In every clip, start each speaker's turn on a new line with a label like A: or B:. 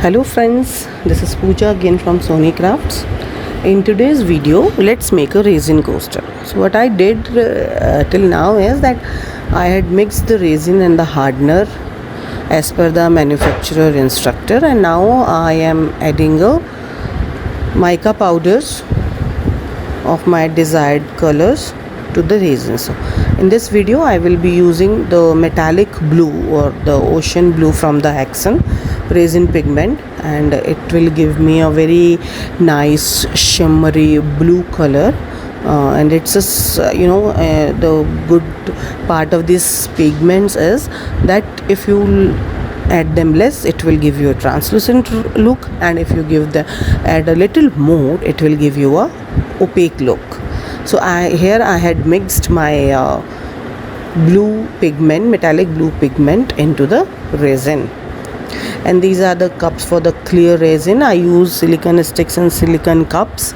A: Hello friends, this is Pooja again from Sony Crafts. In today's video, let's make a resin coaster. So what I did till now is that I had mixed the resin and the hardener as per the manufacturer instructor, and now I am adding a mica powders of my desired colors to the resin. So in this video I will be using the metallic blue or the ocean blue from the Hexen resin pigment, and it will give me a very nice shimmery blue color. And it's the good part of these pigments is that if you add them less, it will give you a translucent look, and if you add a little more, it will give you a opaque look. So here I had mixed my blue pigment, metallic blue pigment, into the resin. And these are the cups for the clear resin. I use silicone sticks and silicone cups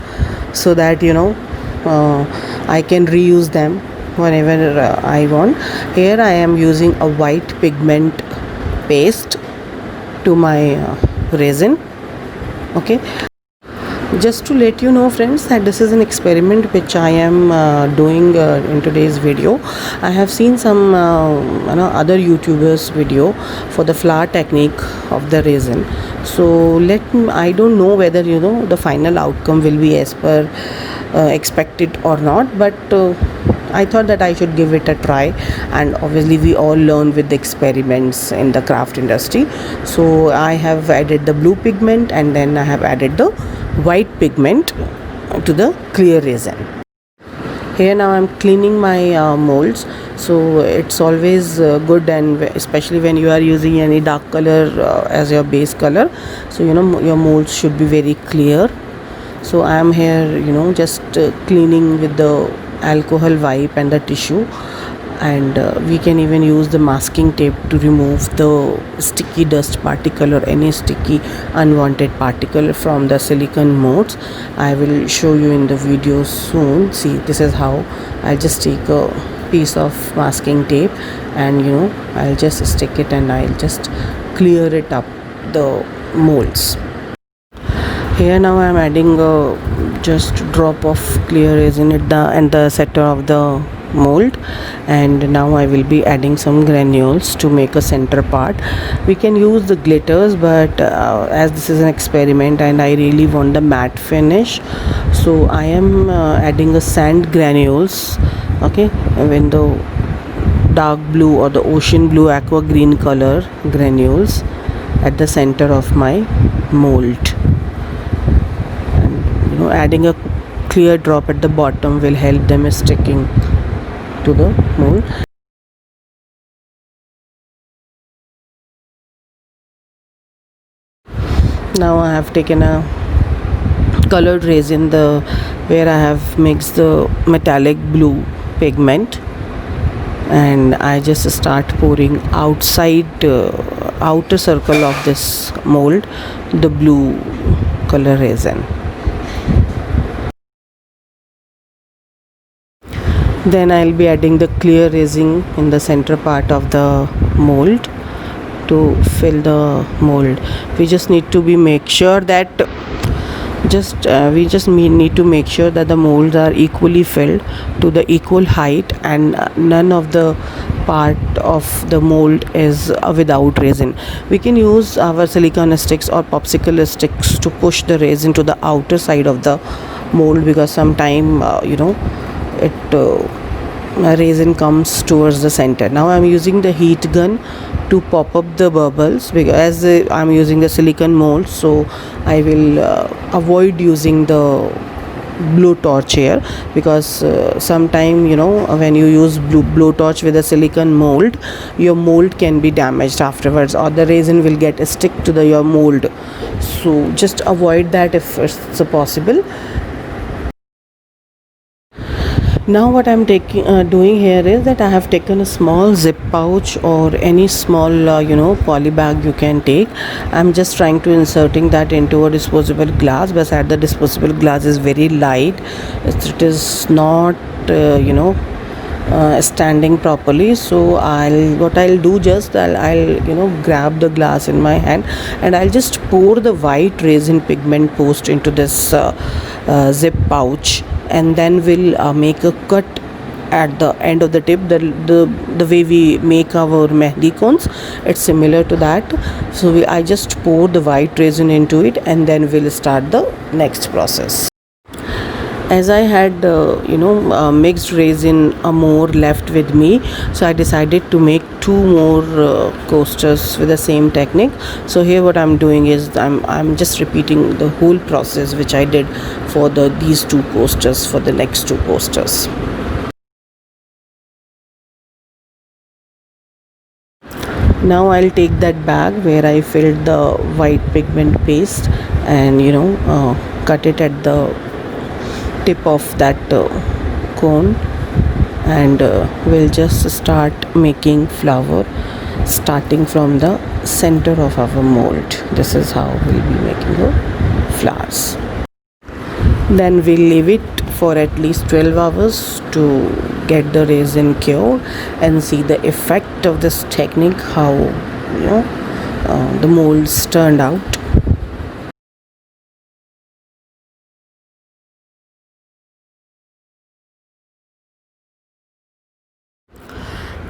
A: so that I can reuse them whenever I want. Here I am using a white pigment paste to my resin. Okay, just to let you know friends that this is an experiment which I am doing in today's video. I have seen some other YouTubers video for the flower technique of the resin. So I don't know whether the final outcome will be as per expected or not, but I thought that I should give it a try, and obviously we all learn with the experiments in the craft industry. So I have added the blue pigment, and then I have added the white pigment to the clear resin. Here now I'm cleaning my molds. So it's always good, and especially when you are using any dark color as your base color, so your molds should be very clear. So I am here just cleaning with the alcohol wipe and the tissue, and we can even use the masking tape to remove the sticky dust particle or any sticky unwanted particle from the silicone molds. I will show you in the video soon. See, this is how I'll just take a piece of masking tape, and I'll just stick it, and I'll just clear it up the molds. Here now I am adding a just drop of clear resin at the center of the mold, and now I will be adding some granules to make a center part. We can use the glitters, but as this is an experiment and I really want the matte finish, so I am adding a sand granules, okay, when the dark blue or the ocean blue aqua green color granules at the center of my mold. Adding a clear drop at the bottom will help them sticking to the mold. Now I have taken a colored resin where I have mixed the metallic blue pigment, and I just start pouring outside outer circle of this mold the blue color resin. Then I'll be adding the clear resin in the center part of the mold to fill the mold. We just need to make sure that need to make sure that the molds are equally filled to the equal height, and none of the part of the mold is without resin. We can use our silicone sticks or popsicle sticks to push the resin to the outer side of the mold, because sometime resin comes towards the center. Now I'm using the heat gun to pop up the bubbles, because as I'm using the silicone mold, so I will avoid using the blowtorch here, because sometime when you use blowtorch with a silicone mold, your mold can be damaged afterwards, or the resin will get stick to your mold. So just avoid that if it's possible. Now what I'm doing here is that I have taken a small zip pouch or any small poly bag you can take. I'm just trying to inserting that into a disposable glass, but the disposable glass is very light. It is not standing properly. So I'll do just I'll grab the glass in my hand, and I'll just pour the white resin pigment post into this zip pouch, and then we'll make a cut at the end of the tip. The way we make our mehndi cones, it's similar to that. So I just pour the white resin into it, and then we'll start the next process. As I had mixed resin more left with me, so I decided to make two more coasters with the same technique. So here what I'm doing is I'm just repeating the whole process which I did for these two coasters, for the next two coasters. Now I'll take that bag where I filled the white pigment paste, and cut it at the tip of that cone, and we'll just start making flower starting from the center of our mold. This is how we'll be making the flowers. Then we'll leave it for at least 12 hours to get the resin cured and see the effect of this technique, how the molds turned out.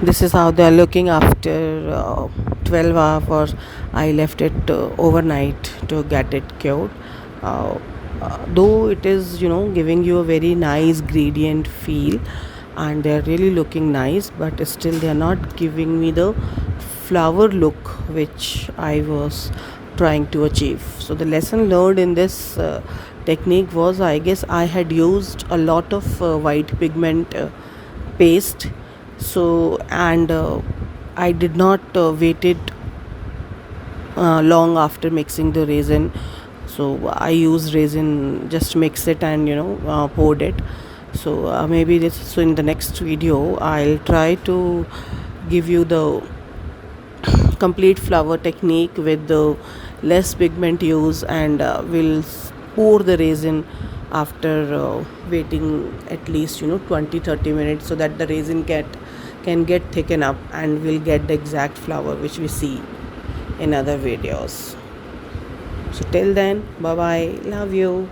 A: This is how they are looking after 12 hours. I left it overnight to get it cured. Though it is giving you a very nice gradient feel, and they are really looking nice, but still they are not giving me the flower look which I was trying to achieve. So the lesson learned in this technique was, I guess I had used a lot of white pigment paste. So, and I did not wait it long after mixing the resin. So I used resin, just mix it and poured it. So maybe this, so in the next video I'll try to give you the complete flower technique with the less pigment use, and we'll pour the resin after waiting at least 20-30 minutes, so that the resin can get thickened up, and we'll get the exact flower which we see in other videos. So till then, bye bye, love you.